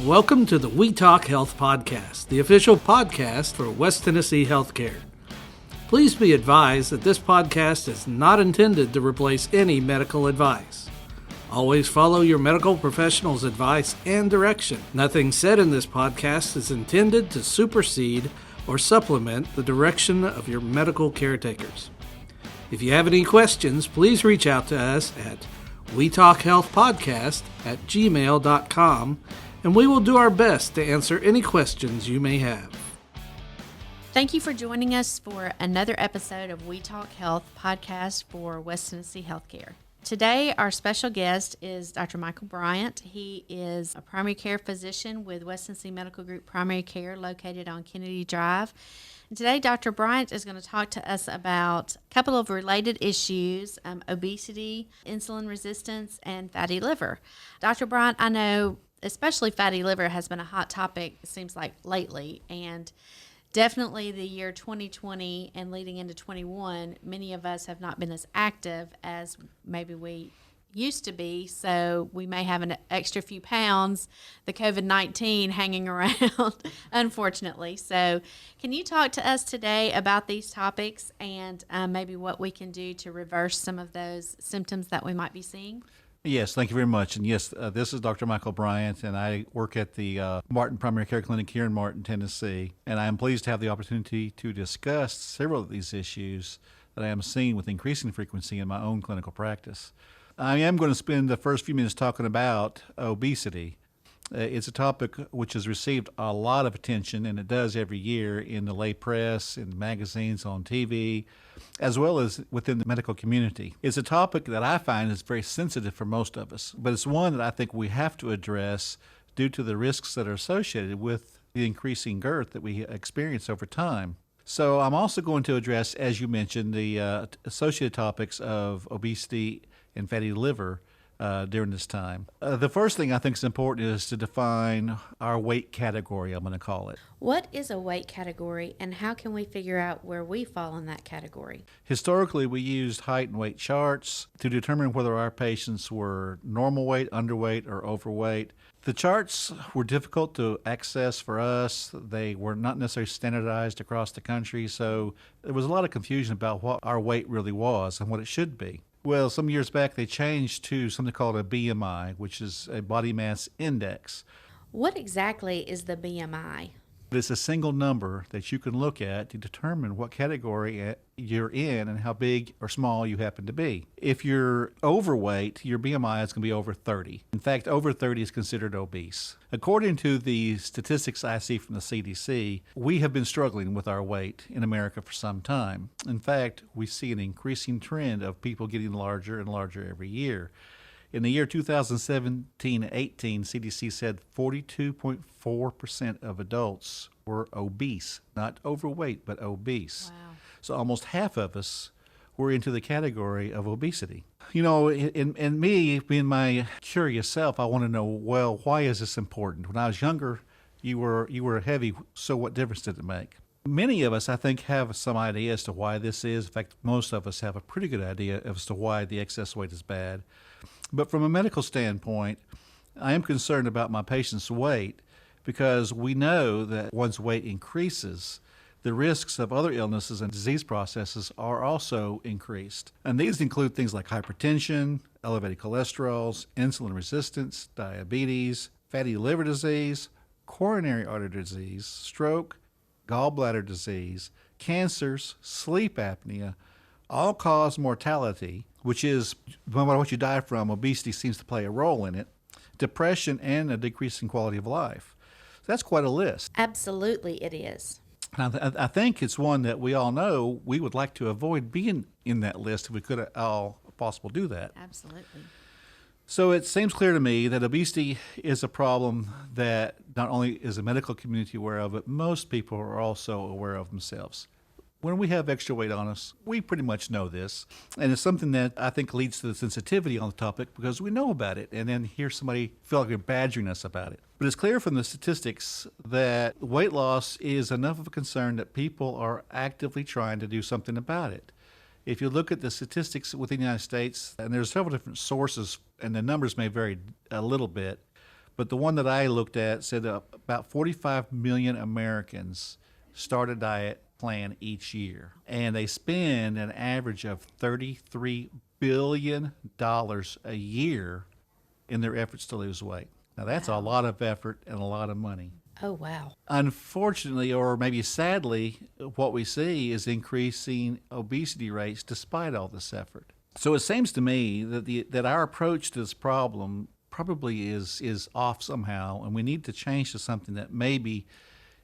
Welcome to the We Talk Health Podcast, the official podcast for West Tennessee Healthcare. Please be advised that this podcast is not intended to replace any medical advice. Always follow your medical professional's advice and direction. Nothing said in this podcast is intended to supersede or supplement the direction of your medical caretakers. If you have any questions, please reach out to us at wetalkhealthpodcast@gmail.com, and we will do our best to answer any questions you may have. Thank you for joining us for another episode of We Talk Health podcast for West Tennessee Healthcare. Today, our special guest is Dr. Michael Bryant. He is a primary care physician with West Tennessee Medical Group Primary Care located on Kennedy Drive. And today, Dr. Bryant is going to talk to us about a couple of related issues, obesity, insulin resistance, and fatty liver. Dr. Bryant, I know especially fatty liver has been a hot topic, it seems like, lately, and definitely the year 2020 and leading into 21, many of us have not been as active as maybe we used to be, so we may have an extra few pounds, the COVID-19 hanging around, unfortunately. So can you talk to us today about these topics and maybe what we can do to reverse some of those symptoms that we might be seeing? Yes, thank you very much. And yes, this is Dr. Michael Bryant, and I work at the Martin Primary Care Clinic here in Martin, Tennessee. And I am pleased to have the opportunity to discuss several of these issues that I am seeing with increasing frequency in my own clinical practice. I am going to spend the first few minutes talking about obesity. It's a topic which has received a lot of attention, and it does every year in the lay press, in magazines, on TV, as well as within the medical community. It's a topic that I find is very sensitive for most of us, but it's one that I think we have to address due to the risks that are associated with the increasing girth that we experience over time. So I'm also going to address, as you mentioned, the associated topics of obesity and fatty liver during this time. The first thing I think is important is to define our weight category, I'm going to call it. What is a weight category, and how can we figure out where we fall in that category? Historically, we used height and weight charts to determine whether our patients were normal weight, underweight, or overweight. The charts were difficult to access for us. They were not necessarily standardized across the country, so there was a lot of confusion about what our weight really was and what it should be. Well, some years back, they changed to something called a BMI, which is a body mass index. What exactly is the BMI? It's a single number that you can look at to determine what category you're in and how big or small you happen to be. If you're overweight, your BMI is going to be over 30. In fact, over 30 is considered obese. According to the statistics I see from the CDC, we have been struggling with our weight in America for some time. In fact, we see an increasing trend of people getting larger and larger every year. In the year 2017-18, CDC said 42.4% of adults were obese, not overweight, but obese. Wow. So almost half of us were into the category of obesity. You know, in me, being my curious self, I want to know, well, why is this important? When I was younger, you were heavy, so what difference did it make? Many of us, I think, have some idea as to why this is. In fact, most of us have a pretty good idea as to why the excess weight is bad. But from a medical standpoint, I am concerned about my patient's weight because we know that one's weight increases, the risks of other illnesses and disease processes are also increased. And these include things like hypertension, elevated cholesterols, insulin resistance, diabetes, fatty liver disease, coronary artery disease, stroke, gallbladder disease, cancers, sleep apnea, all cause mortality, which is no matter what you die from, obesity seems to play a role in it, depression, and a decrease in quality of life. So that's quite a list. Absolutely, it is. I think it's one that we all know we would like to avoid being in that list if we could at all possible do that. Absolutely. So it seems clear to me that obesity is a problem that not only is the medical community aware of, but most people are also aware of themselves. When we have extra weight on us, we pretty much know this. And it's something that I think leads to the sensitivity on the topic because we know about it and then hear somebody feel like they're badgering us about it. But it's clear from the statistics that weight loss is enough of a concern that people are actively trying to do something about it. If you look at the statistics within the United States, and there's several different sources, and the numbers may vary a little bit, But the one that I looked at said about 45 million Americans start a diet plan each year, and they spend an average of $33 billion a year in their efforts to lose weight. Now, that's a lot of effort and a lot of money. Oh, wow. Unfortunately, or maybe sadly, what we see is increasing obesity rates despite all this effort. So it seems to me that our approach to this problem probably is off somehow, and we need to change to something that maybe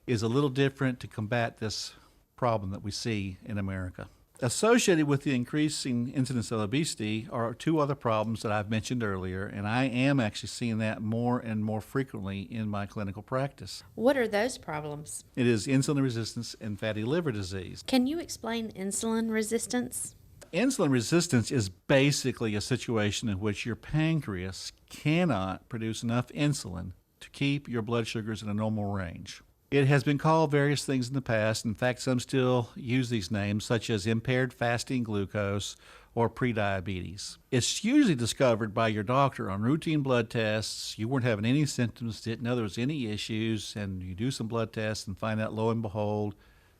is a little different to combat this problem that we see in America. Associated with the increasing incidence of obesity are two other problems that I've mentioned earlier, and I am actually seeing that more and more frequently in my clinical practice. What are those problems? It is insulin resistance and fatty liver disease. Can you explain insulin resistance? Insulin resistance is basically a situation in which your pancreas cannot produce enough insulin to keep your blood sugars in a normal range. It has been called various things in the past. In fact, some still use these names, such as impaired fasting glucose or prediabetes. It's usually discovered by your doctor on routine blood tests. You weren't having any symptoms, didn't know there was any issues, and you do some blood tests and find out, lo and behold,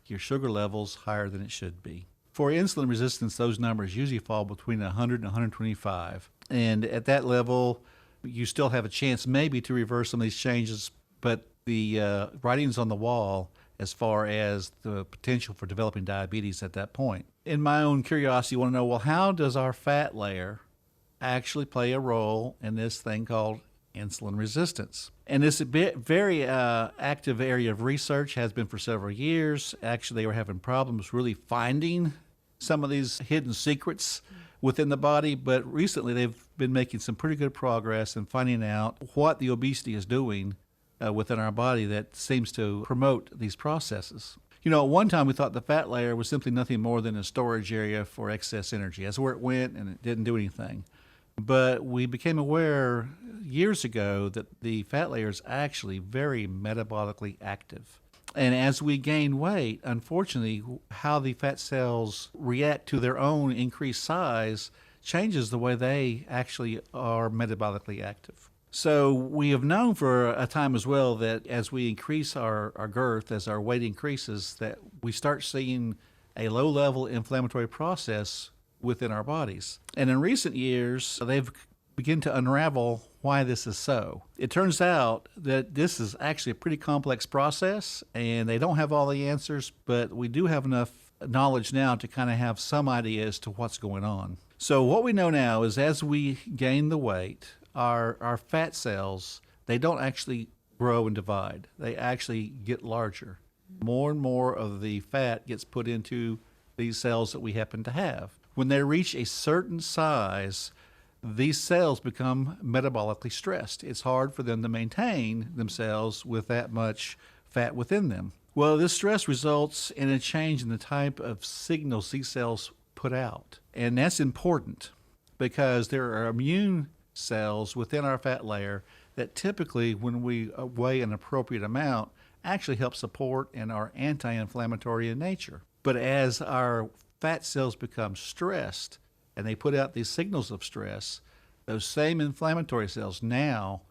your sugar level's higher than it should be. For insulin resistance, those numbers usually fall between 100 and 125. And at that level, you still have a chance maybe to reverse some of these changes, but the writing's on the wall as far as the potential for developing diabetes at that point. In my own curiosity, you want to know, well, how does our fat layer actually play a role in this thing called insulin resistance? And this very active area of research has been for several years. Actually, they were having problems really finding some of these hidden secrets within the body, but recently they've been making some pretty good progress in finding out what the obesity is doing within our body that seems to promote these processes. You know, at one time we thought the fat layer was simply nothing more than a storage area for excess energy. That's where it went, and it didn't do anything. But we became aware years ago that the fat layer is actually very metabolically active. And as we gain weight, unfortunately, how the fat cells react to their own increased size changes the way they actually are metabolically active. So we have known for a time as well that as we increase our girth, as our weight increases, that we start seeing a low-level inflammatory process within our bodies. And in recent years, they've begun to unravel why this is so. It turns out that this is actually a pretty complex process, and they don't have all the answers, but we do have enough knowledge now to kind of have some idea as to what's going on. So what we know now is as we gain the weight, our fat cells, they don't actually grow and divide. They actually get larger. More and more of the fat gets put into these cells that we happen to have. When they reach a certain size, these cells become metabolically stressed. It's hard for them to maintain themselves with that much fat within them. Well, this stress results in a change in the type of signals these cells put out. And that's important because there are immune cells within our fat layer that typically, when we weigh an appropriate amount, actually help support and are anti-inflammatory in nature. But as our fat cells become stressed and they put out these signals of stress, those same inflammatory cells now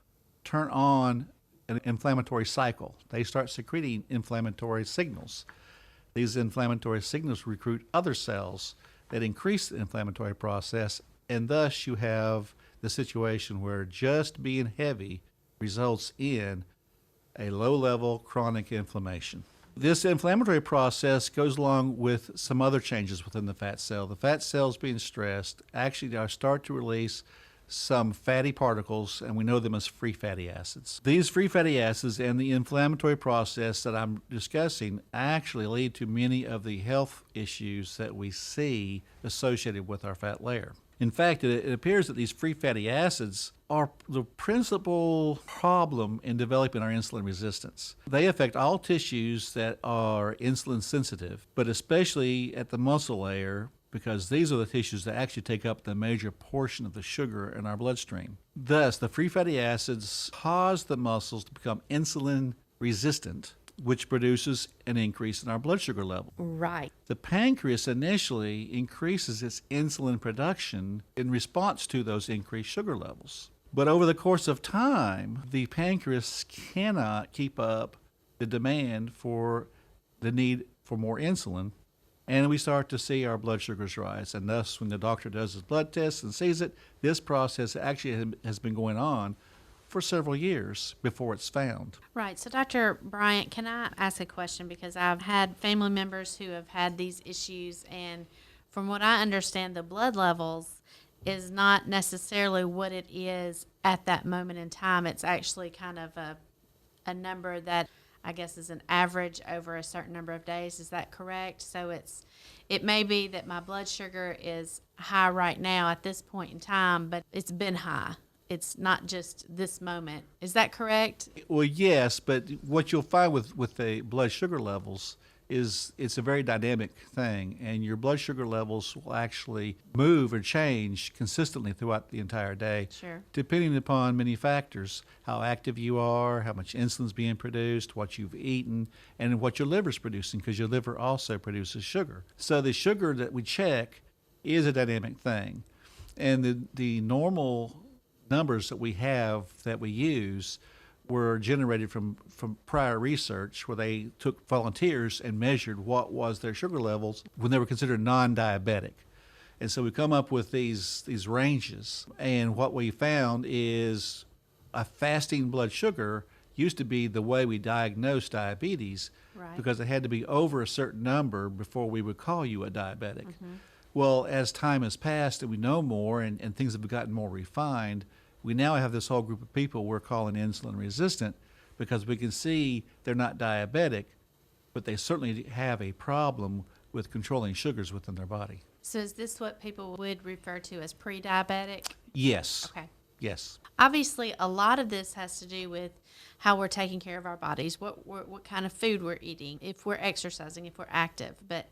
turn on an inflammatory cycle. They start secreting inflammatory signals. These inflammatory signals recruit other cells that increase the inflammatory process, and thus you have the situation where just being heavy results in a low-level chronic inflammation. This inflammatory process goes along with some other changes within the fat cell. The fat cells being stressed actually start to release some fatty particles, and we know them as free fatty acids. These free fatty acids and the inflammatory process that I'm discussing actually lead to many of the health issues that we see associated with our fat layer. In fact, it appears that these free fatty acids are the principal problem in developing our insulin resistance. They affect all tissues that are insulin sensitive, but especially at the muscle layer, because these are the tissues that actually take up the major portion of the sugar in our bloodstream. Thus, the free fatty acids cause the muscles to become insulin resistant, which produces an increase in our blood sugar level. Right. The pancreas initially increases its insulin production in response to those increased sugar levels. But over the course of time, the pancreas cannot keep up the demand for the need for more insulin. And we start to see our blood sugars rise. And thus, when the doctor does his blood test and sees it, this process actually has been going on for several years before it's found. Right. So, Dr. Bryant, can I ask a question? Because I've had family members who have had these issues, and from what I understand, the blood levels is not necessarily what it is at that moment in time. It's actually kind of a number that I guess is an average over a certain number of days. Is that correct? So it may be that my blood sugar is high right now at this point in time, but it's been high. It's not just this moment. Is that correct? Well, yes, but what you'll find with the blood sugar levels is it's a very dynamic thing, and your blood sugar levels will actually move or change consistently throughout the entire day, Sure. depending upon many factors: how active you are, how much insulin's being produced, what you've eaten, and what your liver's producing, because your liver also produces sugar. So the sugar that we check is a dynamic thing, and the normal numbers that we have that we use were generated from prior research where they took volunteers and measured what was their sugar levels when they were considered non-diabetic. And so we come up with these ranges. And what we found is a fasting blood sugar used to be the way we diagnosed diabetes, Right. because it had to be over a certain number before we would call you a diabetic. Well, as time has passed and we know more and things have gotten more refined, we now have this whole group of people we're calling insulin resistant, because we can see they're not diabetic, but they certainly have a problem with controlling sugars within their body. So is this what people would refer to as pre-diabetic? Yes. Okay. Yes. Obviously, a lot of this has to do with how we're taking care of our bodies, what kind of food we're eating, if we're exercising, if we're active. But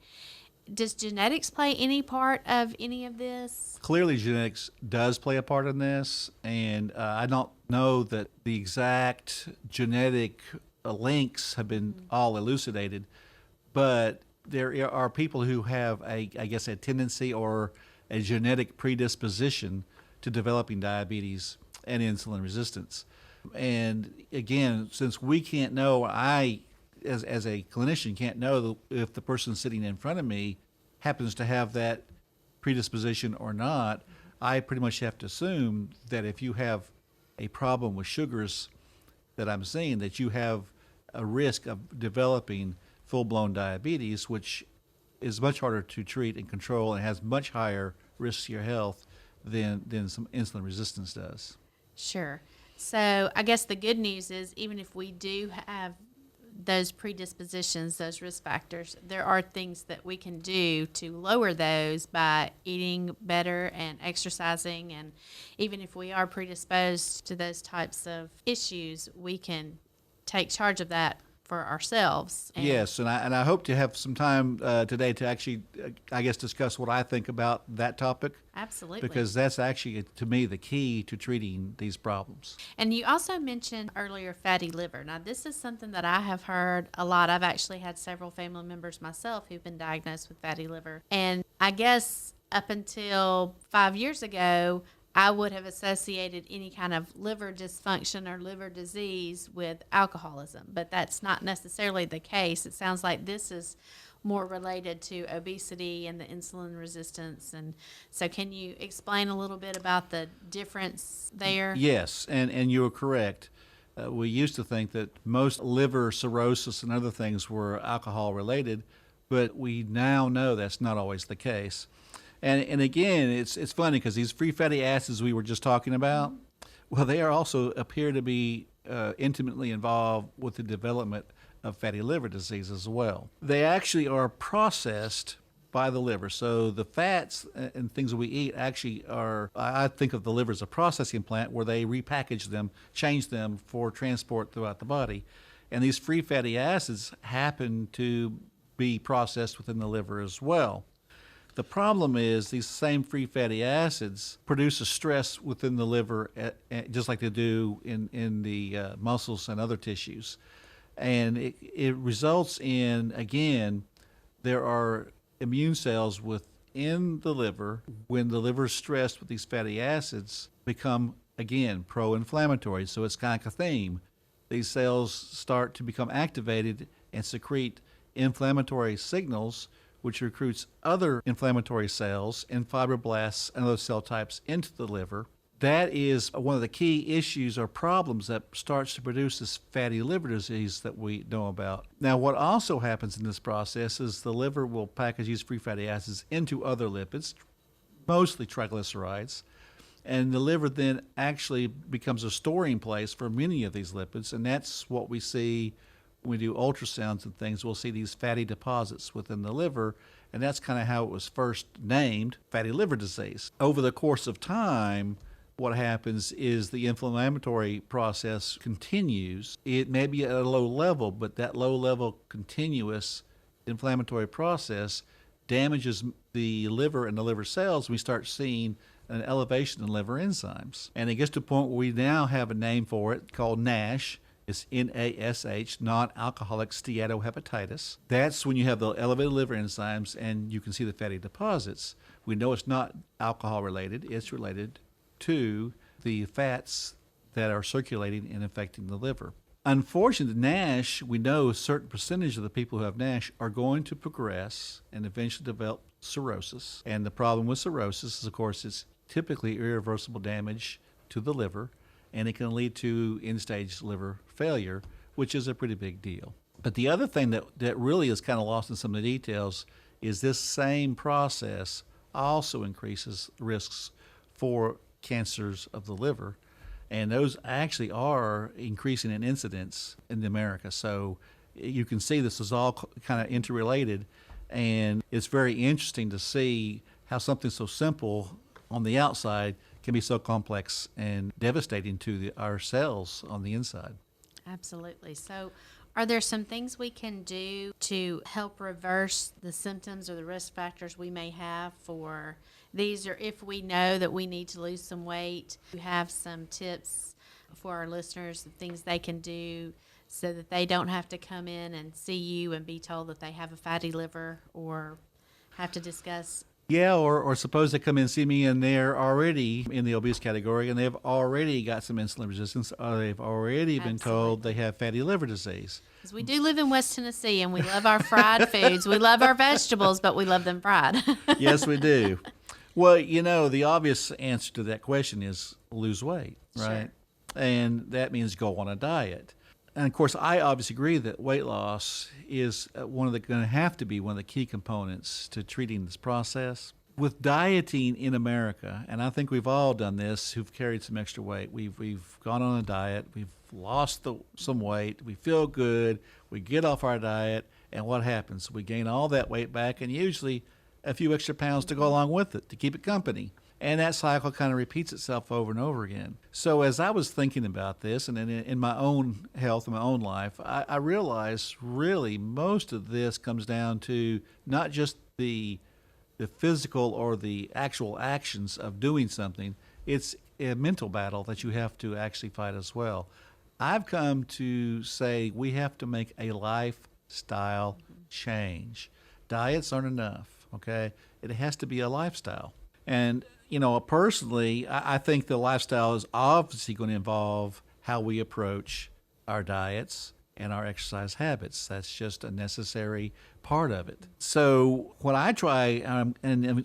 does genetics play any part of any of this? Clearly, genetics does play a part in this, and I don't know that the exact genetic links have been all elucidated, but there are people who have a tendency or a genetic predisposition to developing diabetes and insulin resistance. And again, since we can't know, as a clinician can't know if the person sitting in front of me happens to have that predisposition or not, I pretty much have to assume that if you have a problem with sugars that I'm seeing, that you have a risk of developing full-blown diabetes, which is much harder to treat and control and has much higher risks to your health than some insulin resistance does. Sure. So I guess the good news is, even if we do have those predispositions, those risk factors, there are things that we can do to lower those by eating better and exercising. And even if we are predisposed to those types of issues, we can take charge of that for ourselves. Yes, and I hope to have some time today to actually, discuss what I think about that topic. Absolutely. Because that's actually, to me, the key to treating these problems. And you also mentioned earlier fatty liver. Now, this is something that I have heard a lot. I've actually had several family members myself who've been diagnosed with fatty liver. And I guess up until 5 years ago, I would have associated any kind of liver dysfunction or liver disease with alcoholism, but that's not necessarily the case. It sounds like this is more related to obesity and the insulin resistance. And so can you explain a little bit about the difference there? Yes, and you're correct. We used to think that most liver cirrhosis and other things were alcohol related, but we now know that's not always the case. And again, it's funny because these free fatty acids we were just talking about, well, they are also appear to be intimately involved with the development of fatty liver disease as well. They actually are processed by the liver. So the fats and things that we eat actually are, I think of the liver as a processing plant where they repackage them, change them for transport throughout the body. And these free fatty acids happen to be processed within the liver as well. The problem is these same free fatty acids produce a stress within the liver, just like they do in the muscles and other tissues. And it results in, again, there are immune cells within the liver, when the liver is stressed with these fatty acids, become again, pro-inflammatory. So it's kind of a theme. These cells start to become activated and secrete inflammatory signals, which recruits other inflammatory cells and fibroblasts and other cell types into the liver. That is one of the key issues or problems that starts to produce this fatty liver disease that we know about. Now, what also happens in this process is the liver will package these free fatty acids into other lipids, mostly triglycerides, and the liver then actually becomes a storing place for many of these lipids, and that's what we see when we do ultrasounds and things. We'll see these fatty deposits within the liver, and that's kind of how it was first named, fatty liver disease. Over the course of time, what happens is the inflammatory process continues. It may be at a low level, but that low level continuous inflammatory process damages the liver and the liver cells. We start seeing an elevation in liver enzymes. And it gets to a point where we now have a name for it called NASH. It's NASH, non-alcoholic steatohepatitis. That's when you have the elevated liver enzymes and you can see the fatty deposits. We know it's not alcohol related. It's related to the fats that are circulating and affecting the liver. Unfortunately, NASH, we know a certain percentage of the people who have NASH are going to progress and eventually develop cirrhosis. And the problem with cirrhosis is, of course, it's typically irreversible damage to the liver, and it can lead to end-stage liver failure, which is a pretty big deal. But the other thing that really is kind of lost in some of the details is this same process also increases risks for cancers of the liver, and those actually are increasing in incidence in America. So you can see this is all kind of interrelated, and it's very interesting to see how something so simple on the outside can be so complex and devastating to our cells on the inside. Absolutely. So are there some things we can do to help reverse the symptoms or the risk factors we may have for these, or if we know that we need to lose some weight? You have some tips for our listeners, the things they can do so that they don't have to come in and see you and be told that they have a fatty liver, or have to discuss. Yeah, or suppose they come in and see me and they're already in the obese category and they've already got some insulin resistance, or they've already been told they have fatty liver disease. Because we do live in West Tennessee and we love our fried foods. We love our vegetables, but we love them fried. Yes, we do. Well, the obvious answer to that question is lose weight, right? Sure. And that means go on a diet. And of course, I obviously agree that weight loss is going to have to be one of the key components to treating this process. With dieting in America, and I think we've all done this who've carried some extra weight, we've gone on a diet, we've lost some weight, we feel good, we get off our diet, and what happens? We gain all that weight back, and usually a few extra pounds to go along with it to keep it company. And that cycle kind of repeats itself over and over again. So as I was thinking about this, and in my own health, in my own life, I realized really most of this comes down to not just the physical or the actual actions of doing something. It's a mental battle that you have to actually fight as well. I've come to say we have to make a lifestyle change. Diets aren't enough, okay? It has to be a lifestyle. And personally, I think the lifestyle is obviously going to involve how we approach our diets and our exercise habits. That's just a necessary part of it. So what I try, and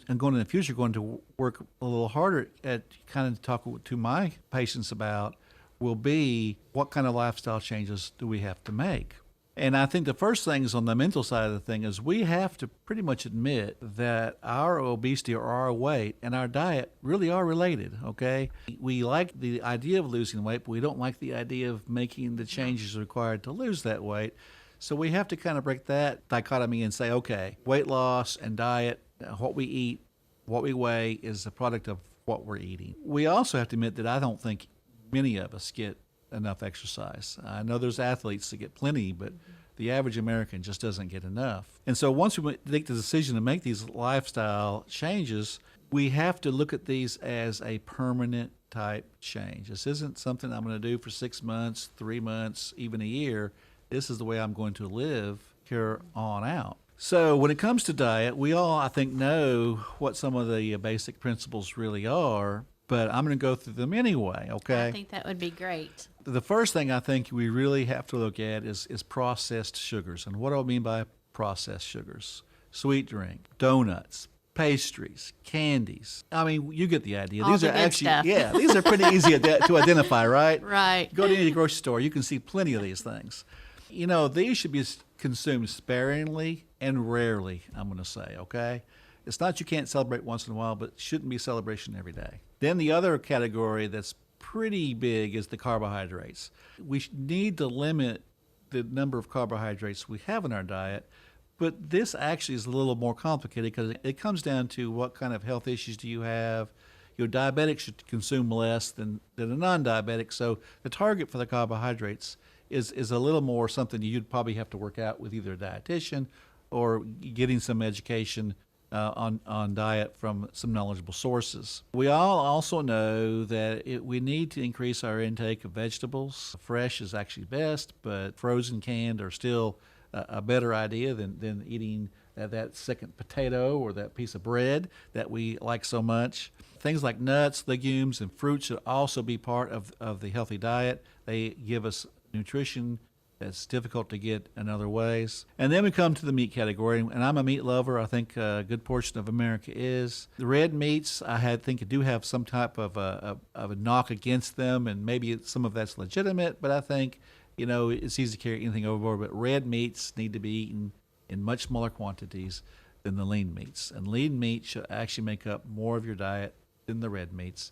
I'm going in the future, going to work a little harder at kind of talk to my patients about will be what kind of lifestyle changes do we have to make? And I think the first thing is on the mental side of the thing is we have to pretty much admit that our obesity or our weight and our diet really are related, okay? We like the idea of losing weight, but we don't like the idea of making the changes required to lose that weight. So we have to kind of break that dichotomy and say, okay, weight loss and diet, what we eat, what we weigh is a product of what we're eating. We also have to admit that I don't think many of us get enough exercise. I know there's athletes that get plenty, but the average American just doesn't get enough. And so once we make the decision to make these lifestyle changes, we have to look at these as a permanent type change. This isn't something I'm going to do for 6 months, 3 months, even a year. This is the way I'm going to live here on out. So when it comes to diet, we all, I think, know what some of the basic principles really are. but I'm going to go through them anyway, okay? I think that would be great. The first thing I think we really have to look at is processed sugars. And what do I mean by processed sugars? Sweet drink, donuts, pastries, candies. I mean, you get the idea. All These the are good actually, stuff. yeah, these are pretty easy to identify, right? Right. Go to any grocery store, you can see plenty of these things. You know, these should be consumed sparingly and rarely, I'm going to say, okay? It's not you can't celebrate once in a while, but it shouldn't be celebration every day. Then the other category that's pretty big is the carbohydrates. We need to limit the number of carbohydrates we have in our diet, but this actually is a little more complicated because it comes down to what kind of health issues do you have. Your diabetics should consume less than a non-diabetic, so the target for the carbohydrates is a little more something you'd probably have to work out with either a dietitian or getting some education on diet from some knowledgeable sources. We all also know that we need to increase our intake of vegetables. Fresh is actually best, but frozen, canned are still a better idea than eating that second potato or that piece of bread that we like so much. Things like nuts, legumes, and fruits should also be part of the healthy diet. They give us nutrition that's difficult to get in other ways. And then we come to the meat category, and I'm a meat lover. I think a good portion of America is. The red meats, I think do have some type of a knock against them, and maybe some of that's legitimate, but I think, you know, it's easy to carry anything overboard, but red meats need to be eaten in much smaller quantities than the lean meats. And lean meat should actually make up more of your diet than the red meats.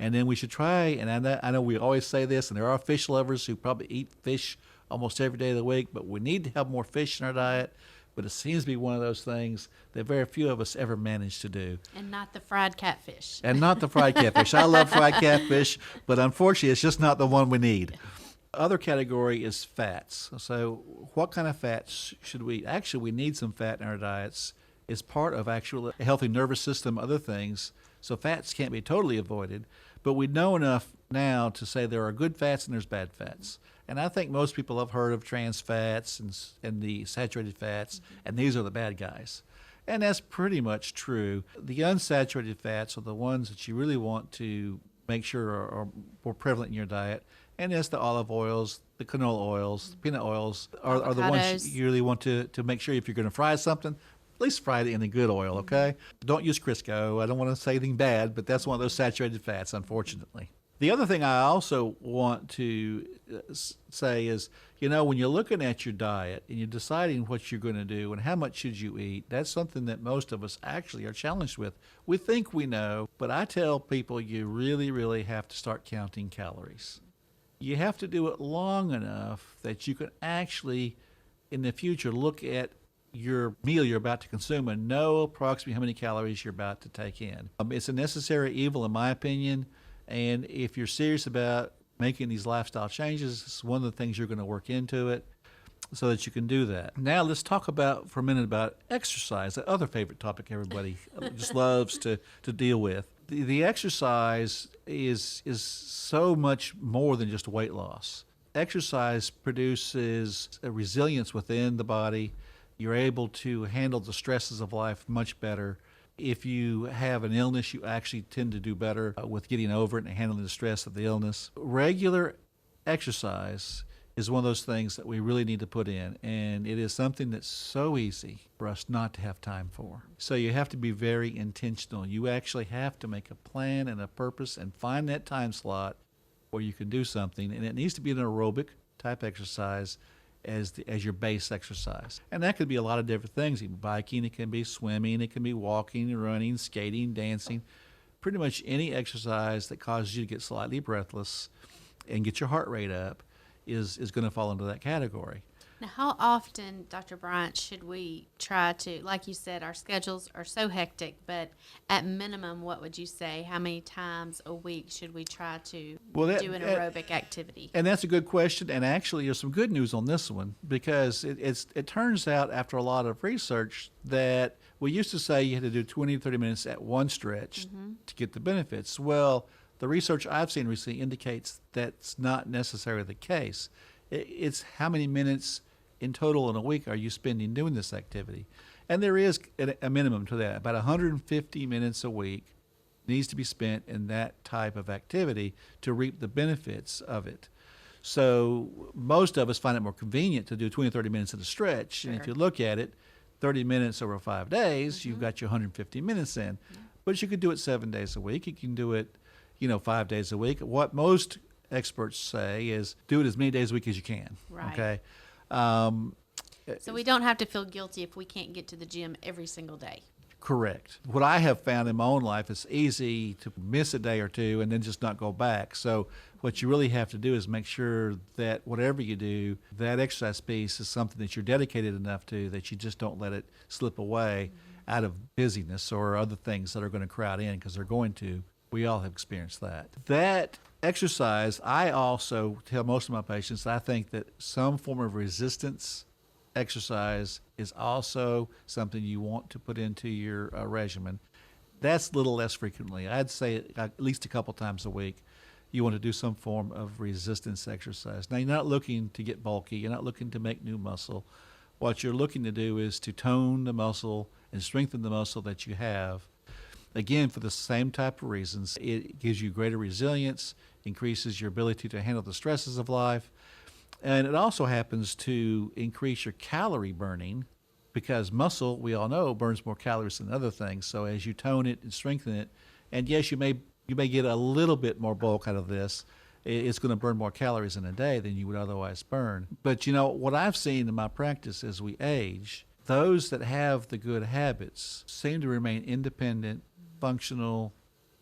And then we should try, and I know we always say this, and there are fish lovers who probably eat fish almost every day of the week, but we need to have more fish in our diet. But it seems to be one of those things that very few of us ever manage to do. And not the fried catfish. And not the fried catfish. I love fried catfish, but unfortunately it's just not the one we need. Other category is fats. So what kind of fats should we eat? Actually, we need some fat in our diets. It's part of actual a healthy nervous system, other things. So fats can't be totally avoided. But we know enough now to say there are good fats and there's bad fats. And I think most people have heard of trans fats and the saturated fats, and these are the bad guys. And that's pretty much true. The unsaturated fats are the ones that you really want to make sure are more prevalent in your diet. And it's the olive oils, the canola oils, the peanut oils are the ones you really want to make sure if you're going to fry something, at least fry it in a good oil, okay? Don't use Crisco. I don't want to say anything bad, but that's one of those saturated fats, unfortunately. The other thing I also want to say is, you know, when you're looking at your diet and you're deciding what you're going to do and how much should you eat, that's something that most of us actually are challenged with. We think we know, but I tell people you really, really have to start counting calories. You have to do it long enough that you can actually, in the future, look at your meal you're about to consume and know approximately how many calories you're about to take in. It's a necessary evil, in my opinion. And if you're serious about making these lifestyle changes, it's one of the things you're going to work into it so that you can do that. Now let's talk for a minute about exercise, that other favorite topic everybody just loves to deal with. The exercise is so much more than just weight loss. Exercise produces a resilience within the body. You're able to handle the stresses of life much better. If you have an illness, you actually tend to do better with getting over it and handling the stress of the illness. Regular exercise is one of those things that we really need to put in, and it is something that's so easy for us not to have time for. So you have to be very intentional. You actually have to make a plan and a purpose and find that time slot where you can do something, and it needs to be an aerobic type exercise as your base exercise. And that could be a lot of different things. It can be biking, it can be swimming, it can be walking, running, skating, dancing. Pretty much any exercise that causes you to get slightly breathless and get your heart rate up is going to fall into that category. Now, how often, Dr. Bryant, should we try to, like you said, our schedules are so hectic, but at minimum, what would you say? How many times a week should we try to do an aerobic activity? And that's a good question. And actually, there's some good news on this one because it turns out after a lot of research that we used to say you had to do 20 to 30 minutes at one stretch to get the benefits. Well, the research I've seen recently indicates that's not necessarily the case. It's how many minutes in total in a week are you spending doing this activity? And there is a minimum to that, about 150 minutes a week needs to be spent in that type of activity to reap the benefits of it. So most of us find it more convenient to do 20 or 30 minutes at a stretch. Sure. And if you look at it, 30 minutes over 5 days, you've got your 150 minutes in. But you could do it 7 days a week. You can do it, 5 days a week. What most experts say is do it as many days a week as you can. Right. Okay. So we don't have to feel guilty if we can't get to the gym every single day. Correct. What I have found in my own life, it's easy to miss a day or two and then just not go back. So what you really have to do is make sure that whatever you do, that exercise piece is something that you're dedicated enough to that you just don't let it slip away out of busyness or other things that are going to crowd in, because they're going to. We all have experienced that. That exercise, I also tell most of my patients, I think that some form of resistance exercise is also something you want to put into your regimen. That's a little less frequently. I'd say at least a couple times a week you want to do some form of resistance exercise. Now, you're not looking to get bulky. You're not looking to make new muscle. What you're looking to do is to tone the muscle and strengthen the muscle that you have. Again, for the same type of reasons. It gives you greater resilience, increases your ability to handle the stresses of life, and it also happens to increase your calorie burning, because muscle, we all know, burns more calories than other things. So as you tone it and strengthen it, and yes, you may get a little bit more bulk out of this, it's going to burn more calories in a day than you would otherwise burn. But what I've seen in my practice as we age, those that have the good habits seem to remain independent, functional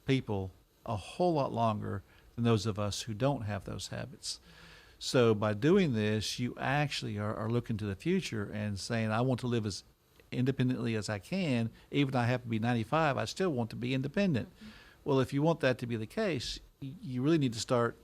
people a whole lot longer than those of us who don't have those habits. So by doing this, you actually are looking to the future and saying, I want to live as independently as I can. Even if I have to be 95, I still want to be independent. Well, if you want that to be the case, you really need to start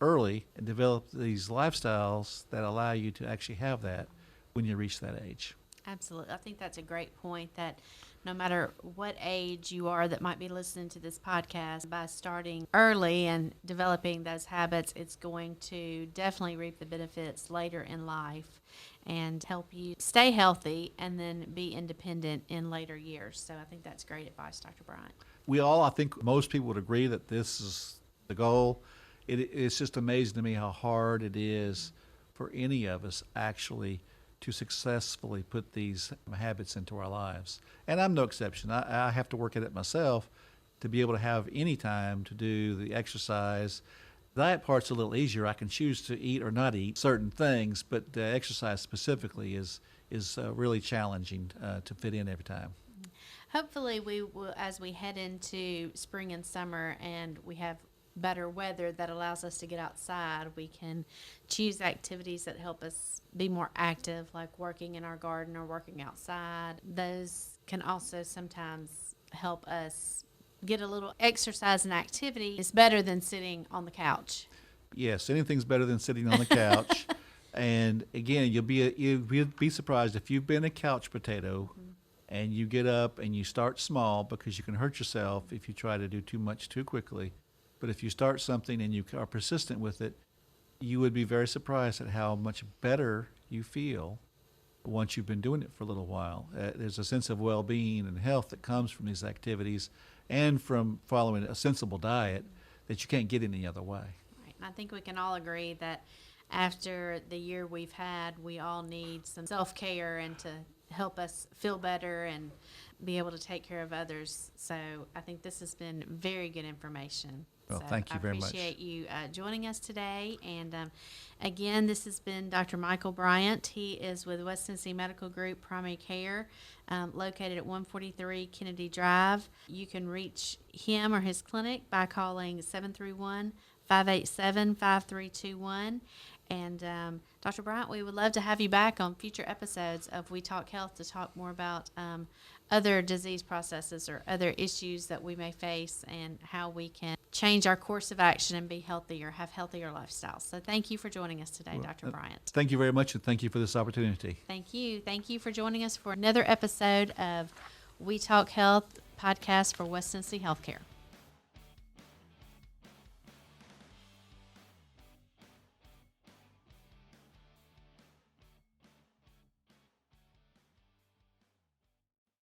early and develop these lifestyles that allow you to actually have that when you reach that age. Absolutely. I think that's a great point, that no matter what age you are that might be listening to this podcast, by starting early and developing those habits, it's going to definitely reap the benefits later in life and help you stay healthy and then be independent in later years. So I think that's great advice, Dr. Bryant. I think most people would agree that this is the goal. It's just amazing to me how hard it is for any of us actually to successfully put these habits into our lives. And I'm no exception. I have to work at it myself to be able to have any time to do the exercise. The diet part's a little easier. I can choose to eat or not eat certain things, but the exercise specifically is really challenging to fit in every time. Hopefully we will, as we head into spring and summer and we have better weather that allows us to get outside, we can choose activities that help us be more active, like working in our garden or working outside. Those can also sometimes help us get a little exercise and activity. It's better than sitting on the couch. Yes, anything's better than sitting on the couch. And again, you'll be surprised if you've been a couch potato and you get up and you start small, because you can hurt yourself if you try to do too much too quickly. But if you start something and you are persistent with it, you would be very surprised at how much better you feel once you've been doing it for a little while. There's a sense of well-being and health that comes from these activities and from following a sensible diet that you can't get any other way. Right. And I think we can all agree that after the year we've had, we all need some self-care and to help us feel better and be able to take care of others. So I think this has been very good information. Well, thank you very much. I appreciate you joining us today. And again, this has been Dr. Michael Bryant. He is with West Tennessee Medical Group Primary Care, located at 143 Kennedy Drive. You can reach him or his clinic by calling 731-587-5321. And Dr. Bryant, we would love to have you back on future episodes of We Talk Health to talk more about other disease processes or other issues that we may face and how we can change our course of action and be healthier, have healthier lifestyles. So thank you for joining us today, Dr. Bryant. Thank you very much, and thank you for this opportunity. Thank you. Thank you for joining us for another episode of We Talk Health podcast for West Tennessee Healthcare.